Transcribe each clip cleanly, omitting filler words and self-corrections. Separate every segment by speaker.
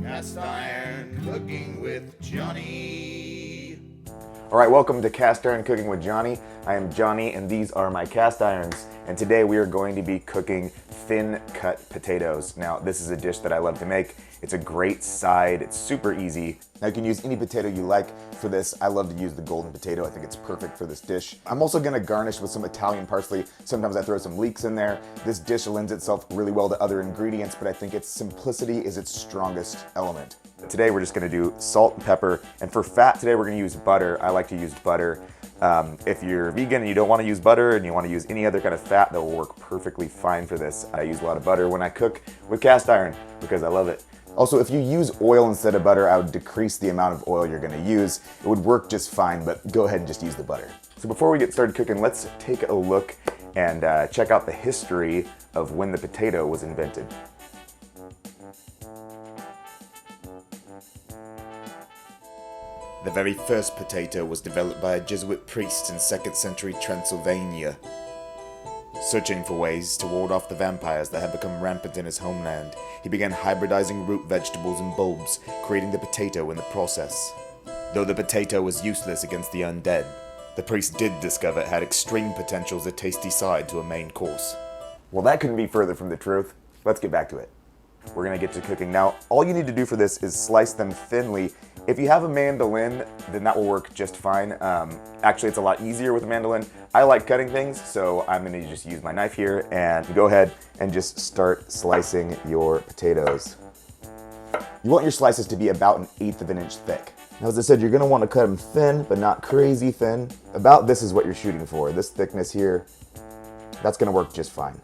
Speaker 1: Cast Iron Cooking with Johnny.
Speaker 2: All right, welcome to Cast Iron Cooking with Johnny. I am Johnny and these are my cast irons. And today we are going to be cooking thin cut potatoes. Now this is a dish that I love to make. It's a great side, it's super easy. Now you can use any potato you like for this. I love to use the golden potato. I think it's perfect for this dish. I'm also gonna garnish with some Italian parsley. Sometimes I throw some leeks in there. This dish lends itself really well to other ingredients, but I think its simplicity is its strongest element. Today we're just gonna do salt and pepper, and for fat today we're gonna use butter. I like to use butter. If you're vegan and you don't wanna use butter and you wanna use any other kind of fat, that will work perfectly fine for this. I use a lot of butter when I cook with cast iron because I love it. Also, if you use oil instead of butter, I would decrease the amount of oil you're gonna use. It would work just fine, but go ahead and just use the butter. So before we get started cooking, let's take a look and check out the history of when the potato was invented.
Speaker 1: The very first potato was developed by a Jesuit priest in 2nd century Transylvania. Searching for ways to ward off the vampires that had become rampant in his homeland, he began hybridizing root vegetables and bulbs, creating the potato in the process. Though the potato was useless against the undead, the priest did discover it had extreme potential as a tasty side to a main course.
Speaker 2: Well, that couldn't be further from the truth. Let's get back to it. We're gonna get to cooking. Now, all you need to do for this is slice them thinly. If you have a mandolin, then that will work just fine. Actually, it's a lot easier with a mandolin. I like cutting things, so I'm gonna just use my knife here and go ahead and just start slicing your potatoes. You want your slices to be about 1/8 of an inch thick. Now, as I said, you're gonna wanna cut them thin, but not crazy thin. About this is what you're shooting for. This thickness here, that's gonna work just fine.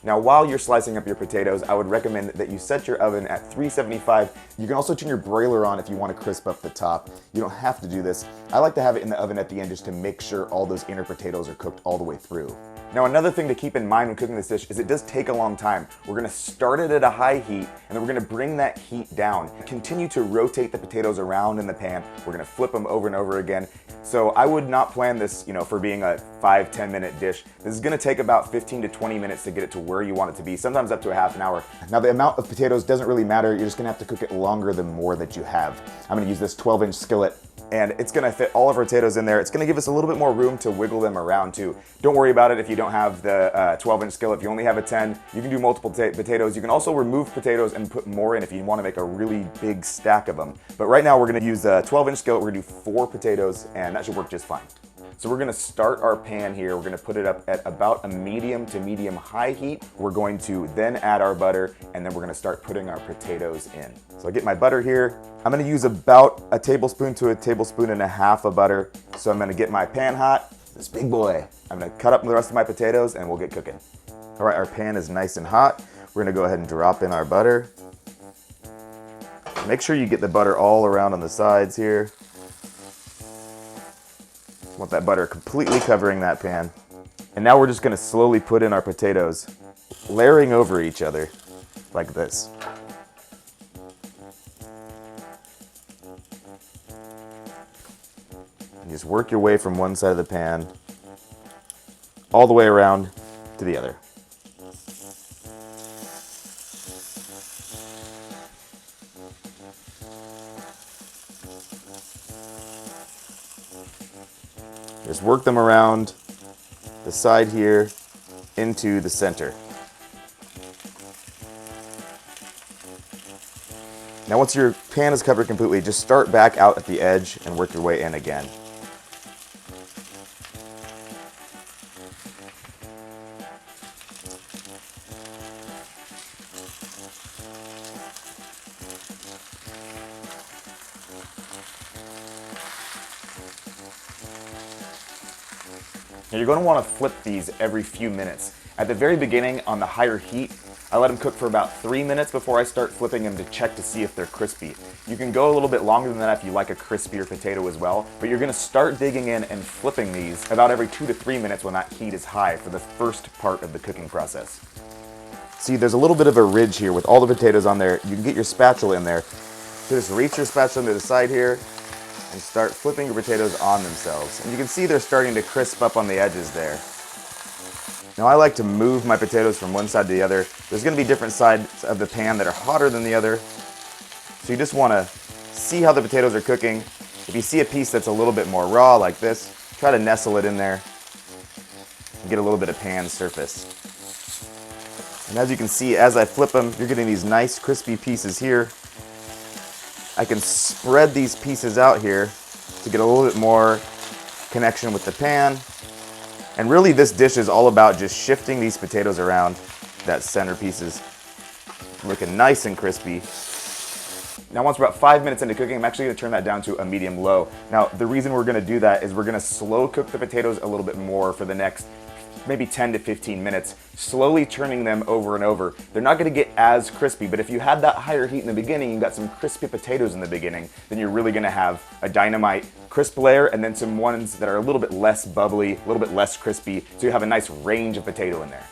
Speaker 2: Now, while you're slicing up your potatoes, I would recommend that you set your oven at 375. You can also turn your broiler on if you want to crisp up the top. You don't have to do this. I like to have it in the oven at the end just to make sure all those inner potatoes are cooked all the way through. Now, another thing to keep in mind when cooking this dish is it does take a long time. We're gonna start it at a high heat, and then we're gonna bring that heat down. Continue to rotate the potatoes around in the pan. We're gonna flip them over and over again. So I would not plan this, for being a 5-10 minute dish. This is gonna take about 15 to 20 minutes to get it to where you want it to be, sometimes up to a half an hour. Now, the amount of potatoes doesn't really matter. You're just gonna have to cook it longer the more that you have. I'm gonna use this 12-inch skillet, and it's gonna fit all of our potatoes in there. It's gonna give us a little bit more room to wiggle them around too. Don't worry about it if you don't have the 12-inch skillet. If you only have a 10, you can do multiple potatoes. You can also remove potatoes and put more in if you want to make a really big stack of them. But right now we're gonna use a 12-inch skillet. We're gonna do 4 potatoes, and that should work just fine. So we're gonna start our pan here. We're gonna put it up at about a medium to medium high heat. We're going to then add our butter, and then we're gonna start putting our potatoes in. So I get my butter here. I'm gonna use about a tablespoon to a tablespoon and a half of butter. So I'm gonna get my pan hot, this big boy. I'm gonna cut up the rest of my potatoes and we'll get cooking. All right, our pan is nice and hot. We're gonna go ahead and drop in our butter. Make sure you get the butter all around on the sides here. Want that butter completely covering that pan. And now we're just gonna slowly put in our potatoes, layering over each other like this. And just work your way from one side of the pan all the way around to the other. Just work them around the side here into the center. Now once your pan is covered completely, just start back out at the edge and work your way in again. Now you're going to want to flip these every few minutes. At the very beginning, on the higher heat, I let them cook for about 3 minutes before I start flipping them to check to see if they're crispy. You can go a little bit longer than that if you like a crispier potato as well, but you're going to start digging in and flipping these about every 2 to 3 minutes when that heat is high for the first part of the cooking process. See, there's a little bit of a ridge here with all the potatoes on there. You can get your spatula in there. So just reach your spatula to the side here and start flipping your potatoes on themselves. And you can see they're starting to crisp up on the edges there. Now I like to move my potatoes from one side to the other. There's gonna be different sides of the pan that are hotter than the other. So you just wanna see how the potatoes are cooking. If you see a piece that's a little bit more raw like this, try to nestle it in there and get a little bit of pan surface. And as you can see, as I flip them, you're getting these nice crispy pieces here. I can spread these pieces out here to get a little bit more connection with the pan. And really this dish is all about just shifting these potatoes around, that center pieces looking nice and crispy. Now once we're about 5 minutes into cooking, I'm actually gonna turn that down to a medium low. Now the reason we're gonna do that is we're gonna slow cook the potatoes a little bit more for the next maybe 10 to 15 minutes, slowly turning them over and over. They're not gonna get as crispy, but if you had that higher heat in the beginning, you got some crispy potatoes in the beginning, then you're really gonna have a dynamite crisp layer and then some ones that are a little bit less bubbly, a little bit less crispy, so you have a nice range of potato in there.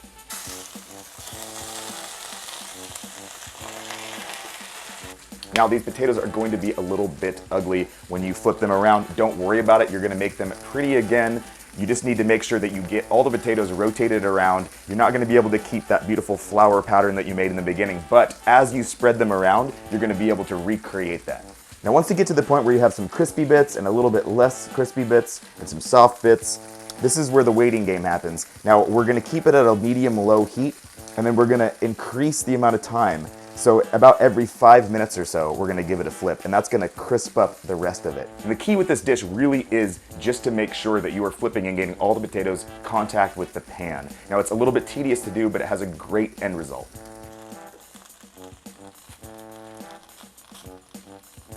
Speaker 2: Now these potatoes are going to be a little bit ugly when you flip them around. Don't worry about it, you're gonna make them pretty again. You just need to make sure that you get all the potatoes rotated around. You're not gonna be able to keep that beautiful flower pattern that you made in the beginning, but as you spread them around, you're gonna be able to recreate that. Now once you get to the point where you have some crispy bits and a little bit less crispy bits and some soft bits, this is where the waiting game happens. Now we're gonna keep it at a medium-low heat, and then we're gonna increase the amount of time. So about every 5 minutes or so, we're gonna give it a flip, and that's gonna crisp up the rest of it. And the key with this dish really is just to make sure that you are flipping and getting all the potatoes contact with the pan. Now it's a little bit tedious to do, but it has a great end result.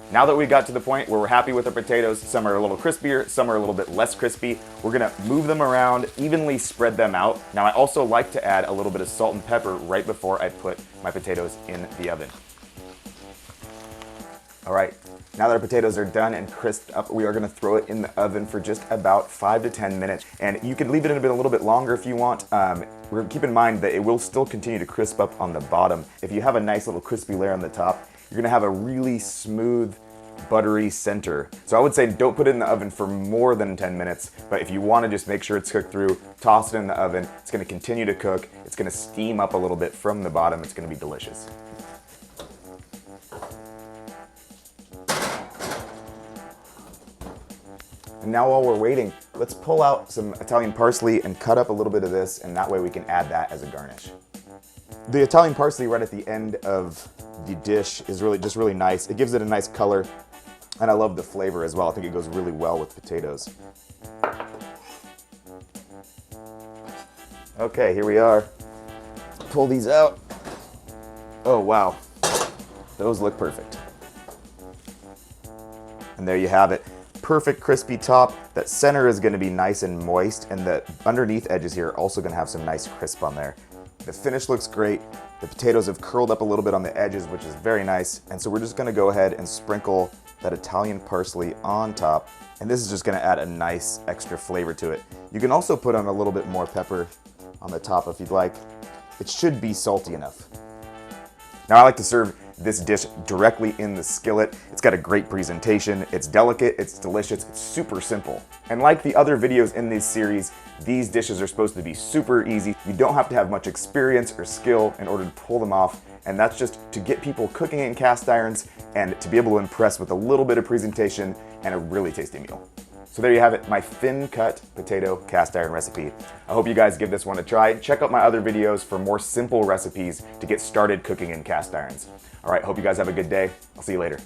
Speaker 2: Now that we got to the point where we're happy with our potatoes, some are a little crispier, some are a little bit less crispy, we're gonna move them around, evenly spread them out. Now I also like to add a little bit of salt and pepper right before I put my potatoes in the oven. All right, now that our potatoes are done and crisped up, we are gonna throw it in the oven for just about 5 to 10 minutes. And you can leave it in a little bit longer if you want. Keep in mind that it will still continue to crisp up on the bottom. If you have a nice little crispy layer on the top, you're gonna have a really smooth, buttery center. So I would say don't put it in the oven for more than 10 minutes, but if you wanna just make sure it's cooked through, toss it in the oven. It's gonna continue to cook. It's gonna steam up a little bit from the bottom. It's gonna be delicious. And now while we're waiting, let's pull out some Italian parsley and cut up a little bit of this, and that way we can add that as a garnish. The Italian parsley right at the end of the dish is really nice. It gives it a nice color, and I love the flavor as well. I think it goes really well with potatoes. Okay, here we are. Pull these out. Oh wow, those look perfect. And there you have it. Perfect crispy top. That center is gonna be nice and moist, and the underneath edges here are also gonna have some nice crisp on there. The finish looks great. The potatoes have curled up a little bit on the edges, which is very nice. And so we're just gonna go ahead and sprinkle that Italian parsley on top. And this is just gonna add a nice extra flavor to it. You can also put on a little bit more pepper on the top if you'd like. It should be salty enough. Now I like to serve this dish directly in the skillet. It's got a great presentation, it's delicate, it's delicious, it's super simple. And like the other videos in this series, these dishes are supposed to be super easy. You don't have to have much experience or skill in order to pull them off, and that's just to get people cooking in cast irons and to be able to impress with a little bit of presentation and a really tasty meal. So there you have it, my thin cut potato cast iron recipe. I hope you guys give this one a try. Check out my other videos for more simple recipes to get started cooking in cast irons. All right, hope you guys have a good day. I'll see you later.